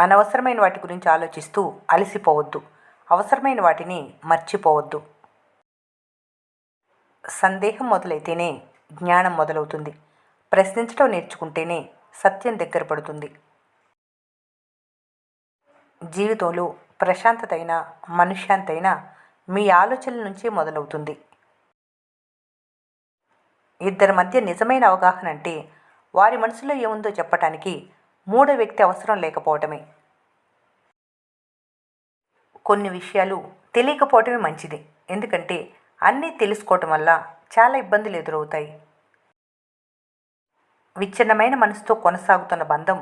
అనవసరమైన వాటి గురించి ఆలోచిస్తూ అలసిపోవద్దు. అవసరమైన వాటిని మర్చిపోవద్దు. సందేహం మొదలైతేనే జ్ఞానం మొదలవుతుంది. ప్రశ్నించడం నేర్చుకుంటేనే సత్యం దగ్గర పడుతుంది. జీవితంలో ప్రశాంతత అయినా మనశ్శాంతి అయినా మీ ఆలోచనల నుంచే మొదలవుతుంది. ఇద్దరి మధ్య నిజమైన అవగాహన అంటే వారి మనసులో ఏముందో చెప్పటానికి మూడో వ్యక్తి అవసరం లేకపోవటమే. కొన్ని విషయాలు తెలియకపోవటమే మంచిది. ఎందుకంటే అన్నీ తెలుసుకోవటం వల్ల చాలా ఇబ్బందులు ఎదురవుతాయి. విచ్ఛిన్నమైన మనసుతో కొనసాగుతున్న బంధం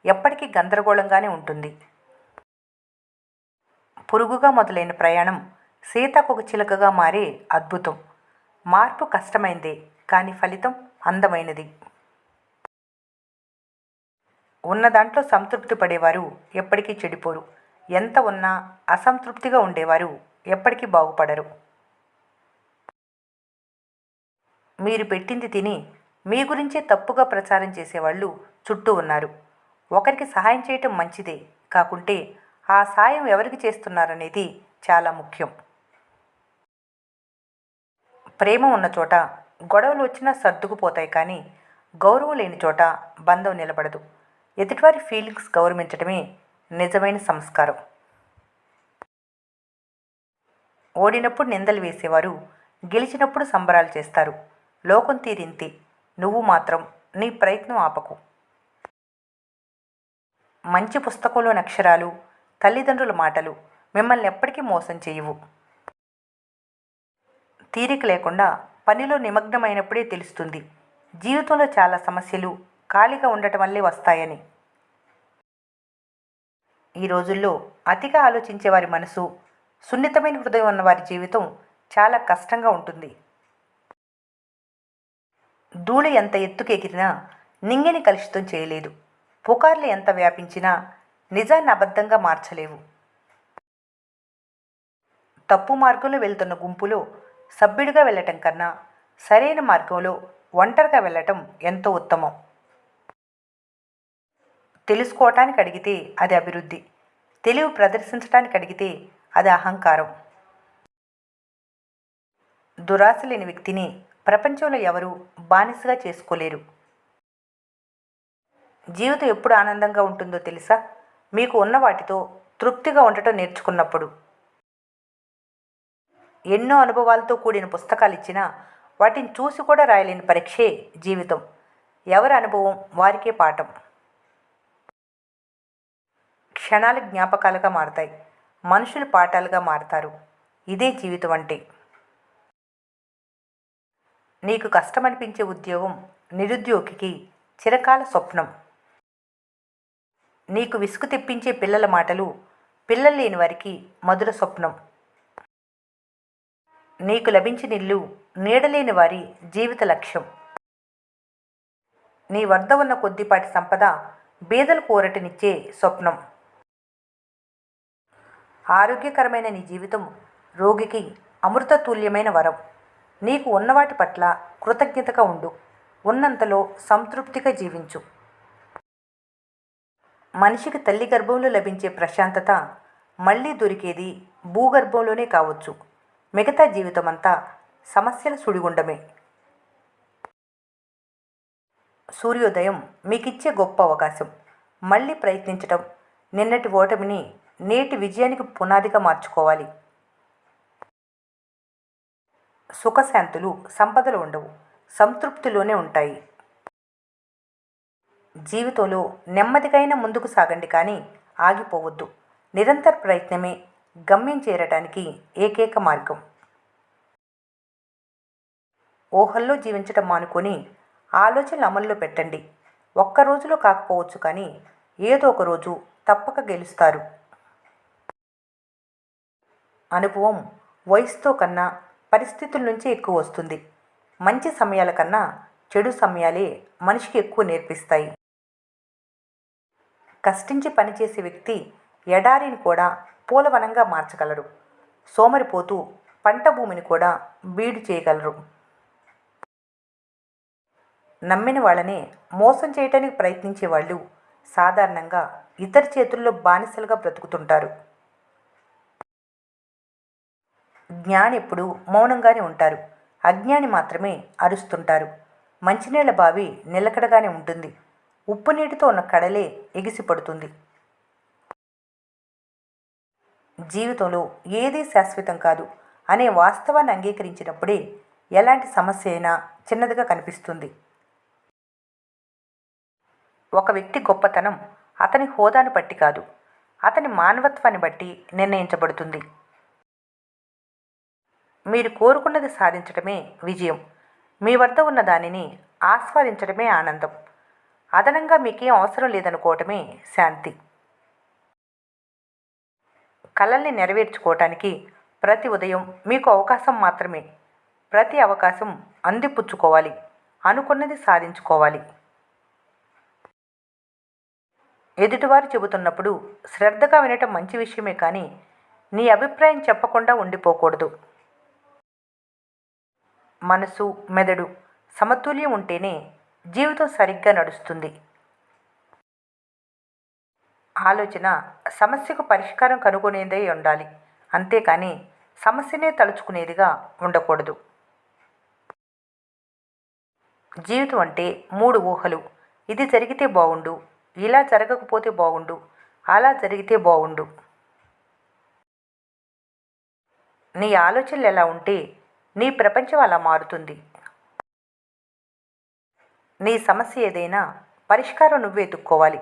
ఎప్పటికీ గందరగోళంగానే ఉంటుంది. పురుగుగా మొదలైన ప్రయాణం సీతాకొక చిలుకగా మారే అద్భుతం. మార్పు కష్టమైందే, కానీ ఫలితం అందమైనది. ఉన్న దాంట్లో సంతృప్తి పడేవారు ఎప్పటికీ చెడిపోరు. ఎంత ఉన్నా అసంతృప్తిగా ఉండేవారు ఎప్పటికీ బాగుపడరు. మీరు పెట్టింది తిని మీ గురించే తప్పుగా ప్రచారం చేసేవాళ్ళు చుట్టూ ఉన్నారు. ఒకరికి సహాయం చేయటం మంచిదే, కాకుంటే ఆ సాయం ఎవరికి చేస్తున్నారనేది చాలా ముఖ్యం. ప్రేమ ఉన్న చోట గొడవలు వచ్చినా సర్దుకుపోతాయి, కానీ గౌరవం లేని చోట బంధం నిలబడదు. ఎదుటివారి ఫీలింగ్స్ గౌరవించడమే నిజమైన సంస్కారం. ఓడినప్పుడు నిందలు వేసేవారు గెలిచినప్పుడు సంబరాలు చేస్తారు. లోకం తీరింతే, నువ్వు మాత్రం నీ ప్రయత్నం ఆపకు. మంచి పుస్తకంలోని అక్షరాలు, తల్లిదండ్రుల మాటలు మిమ్మల్ని ఎప్పటికీ మోసం చేయవు. తీరిక లేకుండా పనిలో నిమగ్నమైనప్పుడే తెలుస్తుంది జీవితంలో చాలా సమస్యలు ఖాళీగా ఉండటం వల్లే వస్తాయని. ఈ రోజుల్లో అతిగా ఆలోచించే వారి మనసు, సున్నితమైన హృదయం ఉన్న వారి జీవితం చాలా కష్టంగా ఉంటుంది. ధూళి ఎంత ఎత్తుకు ఎగిరినా నింగిని కలుషితం చేయలేదు. పుకార్లు ఎంత వ్యాపించినా నిజాన్ని అబద్ధంగా మార్చలేవు. తప్పు మార్గంలో వెళ్తున్న గుంపులో సభ్యుడిగా వెళ్ళటం కన్నా సరైన మార్గంలో ఒంటరిగా వెళ్ళటం ఎంతో ఉత్తమం. తెలుసుకోవటానికి అడిగితే అది అభివృద్ధి, తెలివి ప్రదర్శించడానికి అడిగితే అది అహంకారం. దురాశ లేని వ్యక్తిని ప్రపంచంలో ఎవరూ బానిసగా చేసుకోలేరు. జీవితం ఎప్పుడు ఆనందంగా ఉంటుందో తెలుసా? మీకు ఉన్న వాటితో తృప్తిగా ఉండటం నేర్చుకున్నప్పుడు. ఎన్నో అనుభవాలతో కూడిన పుస్తకాలు ఇచ్చినా వాటిని చూసి కూడా రాయలేని పరీక్షే జీవితం. ఎవరి అనుభవం వారికే పాఠం. క్షణాలు జ్ఞాపకాలుగా మారతాయి, మనుషులు పాఠాలుగా మారతారు. ఇదే జీవితం అంటే. నీకు కష్టమనిపించే ఉద్యోగం నిరుద్యోగికి చిరకాల స్వప్నం. నీకు విసుగు తెప్పించే పిల్లల మాటలు పిల్లలు లేని వారికి మధుర స్వప్నం. నీకు లభించిన ఇల్లు నీడలేని వారి జీవిత లక్ష్యం. నీ వద్ద ఉన్న కొద్దిపాటి సంపద బీదలు కోరటనిచ్చే స్వప్నం. ఆరోగ్యకరమైన నీ జీవితం రోగికి అమృతతుల్యమైన వరం. నీకు ఉన్నవాటి పట్ల కృతజ్ఞతగా ఉండు. ఉన్నంతలో సంతృప్తిగా జీవించు. మనిషికి తల్లి గర్భంలో లభించే ప్రశాంతత మళ్ళీ దొరికేది భూగర్భంలోనే కావచ్చు. మిగతా జీవితం అంతా సమస్యల సుడిగుండమే. సూర్యోదయం మీకిచ్చే గొప్ప అవకాశం. మళ్ళీ ప్రయత్నించటం, నిన్నటి ఓటమిని నేటి విజయానికి పునాదిగా మార్చుకోవాలి. సుఖశాంతులు సంపదలు ఉండవు, సంతృప్తిలోనే ఉంటాయి. జీవితంలో నెమ్మదికైనా ముందుకు సాగండి, కానీ ఆగిపోవద్దు. నిరంతర ప్రయత్నమే గమ్యం చేరటానికి ఏకైక మార్గం. ఊహల్లో జీవించటం మానుకొని ఆలోచనలు అమల్లో పెట్టండి. ఒక్క రోజులో కాకపోవచ్చు, కానీ ఏదో ఒక రోజు తప్పక గెలుస్తారు. అనుభవం వయసుతో కన్నా పరిస్థితుల నుంచే ఎక్కువ వస్తుంది. మంచి సమయాల కన్నా చెడు సమయాలే మనిషికి ఎక్కువ నేర్పిస్తాయి. కష్టించి పనిచేసే వ్యక్తి ఎడారిని కూడా పూలవనంగా మార్చగలరు. సోమరిపోతూ పంట భూమిని కూడా బీడు చేయగలరు. నమ్మిన వాళ్ళనే మోసం చేయటానికి ప్రయత్నించే వాళ్ళు సాధారణంగా ఇతర చేతుల్లో బానిసలుగా బ్రతుకుతుంటారు. జ్ఞాని ఎప్పుడు మౌనంగానే ఉంటారు. అజ్ఞాని మాత్రమే అరుస్తుంటారు. మంచినీళ్ళ బావి నిలకడగానే ఉంటుంది. ఉప్పు నీటితో ఉన్న కడలే ఎగిసిపడుతుంది. జీవితంలో ఏదీ శాశ్వతం కాదు అనే వాస్తవాన్ని అంగీకరించినప్పుడే ఎలాంటి సమస్య అయినా చిన్నదిగా కనిపిస్తుంది. ఒక వ్యక్తి గొప్పతనం అతని హోదాను బట్టి కాదు, అతని మానవత్వాన్ని బట్టి నిర్ణయించబడుతుంది. మీరు కోరుకున్నది సాధించడమే విజయం. మీ వద్ద ఉన్న దానిని ఆస్వాదించడమే ఆనందం. అదనంగా మీకేం అవసరం లేదనుకోవటమే శాంతి. కలల్ని నెరవేర్చుకోవటానికి ప్రతి ఉదయం మీకు అవకాశం మాత్రమే. ప్రతి అవకాశం అందిపుచ్చుకోవాలి. అనుకున్నది సాధించుకోవాలి. ఎదుటివారు చెబుతున్నప్పుడు శ్రద్ధగా వినటం మంచి విషయమే, కానీ నీ అభిప్రాయం చెప్పకుండా ఉండిపోకూడదు. మనసు, మెదడు సమతుల్యం ఉంటేనే జీవితం సరిగ్గా నడుస్తుంది. ఆలోచన సమస్యకు పరిష్కారం కనుగొనేదే ఉండాలి, అంతేకాని సమస్యనే తలుచుకునేదిగా ఉండకూడదు. జీవితం అంటే 3 ఊహలు. ఇది జరిగితే బాగుండు, ఇలా జరగకపోతే బాగుండు, అలా జరిగితే బాగుండు. నీ ఆలోచనలు ఎలా ఉంటే నీ ప్రపంచం అలా మారుతుంది. నీ సమస్య ఏదైనా పరిష్కారం నువ్వే ఎత్తుక్కోవాలి.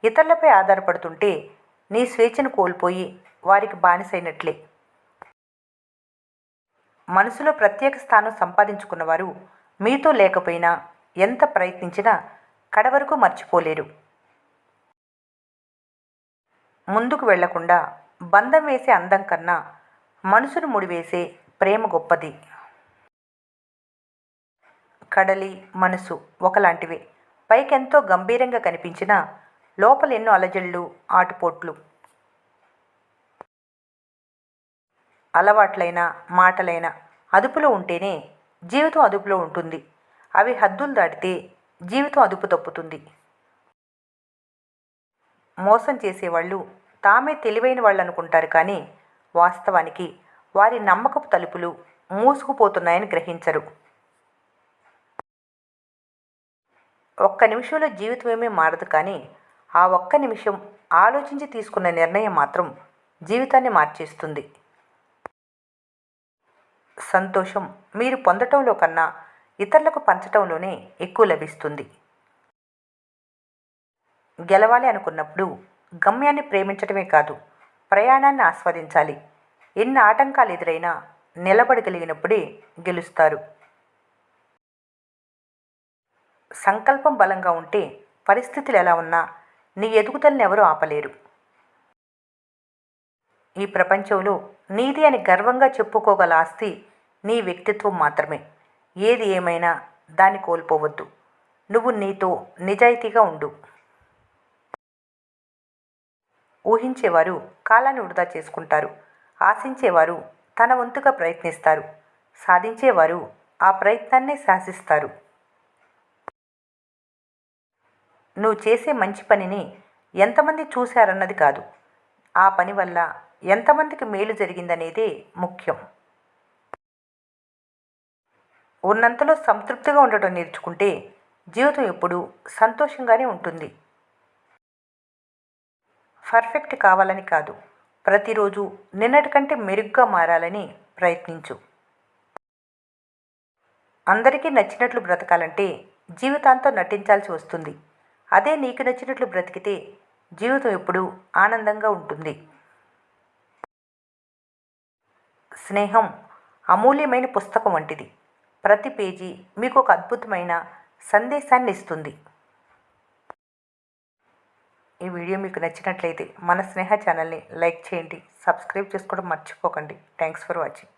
ఇతరులపై ఆధారపడుతుంటే నీ స్వేచ్ఛను కోల్పోయి వారికి బానిసైనట్లే. మనసులో ప్రత్యేక స్థానం సంపాదించుకున్నవారు మీతో లేకపోయినా ఎంత ప్రయత్నించినా కడవరకు మర్చిపోలేరు. ముందుకు వెళ్లకుండా బంధం వేసే అందం కన్నా మనసును ముడివేసే ప్రేమ గొప్పది. కడలి, మనసు ఒకలాంటివే. పైకెంతో గంభీరంగా కనిపించినా లోపల ఎన్నో అలజళ్ళు, ఆటుపోట్లు. అలవాట్లైనా మాటలైనా అదుపులో ఉంటేనే జీవితం అదుపులో ఉంటుంది. అవి హద్దులు దాటితే జీవితం అదుపు తప్పుతుంది. మోసం చేసేవాళ్ళు తామే తెలివైన వాళ్ళు అనుకుంటారు, కానీ వాస్తవానికి వారి నమ్మకపు తలుపులు మూసుకుపోతున్నాయని గ్రహించరు. ఒక్క నిమిషంలో జీవితం ఏమీ మారదు, కానీ ఆ ఒక్క నిమిషం ఆలోచించి తీసుకున్న నిర్ణయం మాత్రం జీవితాన్ని మార్చేస్తుంది. సంతోషం మీరు పొందటంలో కన్నా ఇతరులకు పంచటంలోనే ఎక్కువ లభిస్తుంది. గెలవాలి అనుకున్నప్పుడు గమ్యాన్ని ప్రేమించడమే కాదు, ప్రయాణాన్ని ఆస్వాదించాలి. ఎన్ని ఆటంకాలు ఎదురైనా నిలబడగలిగినప్పుడే గెలుస్తారు. సంకల్పం బలంగా ఉంటే పరిస్థితులు ఎలా ఉన్నా నీ ఎదుగుదలని ఎవరూ ఆపలేరు. ఈ ప్రపంచంలో నీది అని గర్వంగా చెప్పుకోగల ఆస్తి నీ వ్యక్తిత్వం మాత్రమే. ఏది ఏమైనా దాన్ని కోల్పోవద్దు. నువ్వు నీతో నిజాయితీగా ఉండు. ఊహించేవారు కాలాన్ని వృధా చేసుకుంటారు. ఆశించేవారు తన వంతుగా ప్రయత్నిస్తారు. సాధించేవారు ఆ ప్రయత్నాన్నే శాసిస్తారు. నువ్వు చేసే మంచి పనిని ఎంతమంది చూశారన్నది కాదు, ఆ పని వల్ల ఎంతమందికి మేలు జరిగిందనేదే ముఖ్యం. ఉన్నంతలో సంతృప్తిగా ఉండటం నేర్చుకుంటే జీవితం ఎప్పుడూ సంతోషంగానే ఉంటుంది. పర్ఫెక్ట్ కావాలని కాదు, ప్రతిరోజు నిన్నటి కంటే మెరుగ్గా మారాలని ప్రయత్నించు. అందరికీ నచ్చినట్లు బ్రతకాలంటే జీవితాంతం నటించాల్సి వస్తుంది. అదే నీకు నచ్చినట్లు బ్రతికితే జీవితం ఎప్పుడూ ఆనందంగా ఉంటుంది. స్నేహం అమూల్యమైన పుస్తకం వంటిది. ప్రతి పేజీ మీకు ఒక అద్భుతమైన సందేశాన్ని ఇస్తుంది. ఈ వీడియో మీకు నచ్చినట్లయితే మన స్నేహ ఛానల్ని లైక్ చేయండి, సబ్స్క్రైబ్ చేసుకోవడం మర్చిపోకండి. Thanks for watching.